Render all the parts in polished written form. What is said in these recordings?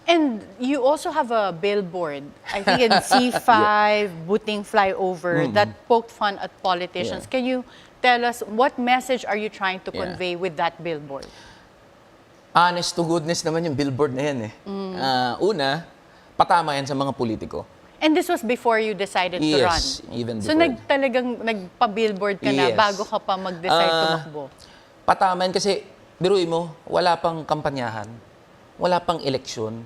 And you also have a billboard, I think in C5, Buting Flyover, that poked fun at politicians. Yeah. Can you tell us what message are you trying to Yeah. convey with that billboard? Honest to goodness naman yung billboard na yan eh. Una, patama yan sa mga politiko. And this was before you decided to run. Yes, even So before. talagang nagpa-billboard ka na Yes. bago ka pa mag-decide tumakbo. Patama yan kasi, biruin mo, wala pang kampanyahan, wala pang eleksyon,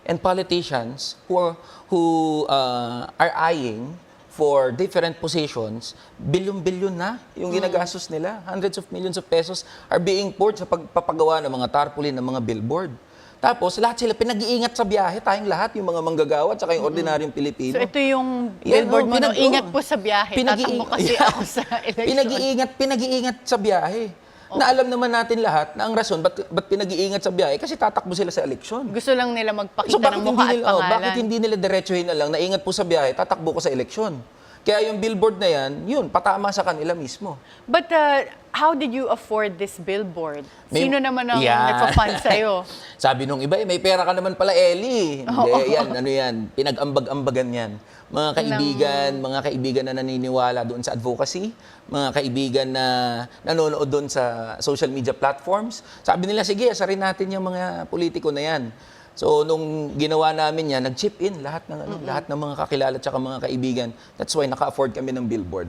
and politicians who are eyeing for different positions, bilyon-bilyon na yung ginagastos nila. Hundreds of millions of pesos are being poured sa pagpapagawa ng mga tarpaulin, ng mga billboard. Tapos, lahat sila pinag-iingat sa biyahe, tayong lahat, yung mga manggagawa at saka yung ordinaryong Pilipino. So ito yung Yan, billboard mo, no? pinag- Ingat po sa biyahe. Tatakbo kasi Yeah. ako sa election. Pinag-iingat sa biyahe. Na alam naman natin lahat na ang rason, ba't pinag-iingat sa biyahe? Kasi tatakbo sila sa eleksyon. Gusto lang nila magpakita ng mukha at pangalan. Bakit hindi nila diretsuhin na lang na ingat po sa biyahe, tatakbo ko sa eleksyon? Kaya yung billboard na yan, yun, patama sa kanila mismo. But how did you afford this billboard? May- Sino naman ang Yan. nagpa-fund sa'yo? Sabi nung iba, may pera ka naman pala, Ellie. Hindi, yan, ano yan, pinag-ambag-ambagan yan. Mga kaibigan na naniniwala doon sa advocacy, mga kaibigan na nanonood doon sa social media platforms. Sabi nila, sige, asarin natin yung mga politiko na yan. So, nung ginawa namin yan, nag-chip in lahat ng mga kakilala at mga kaibigan. That's why naka-afford kami ng billboard.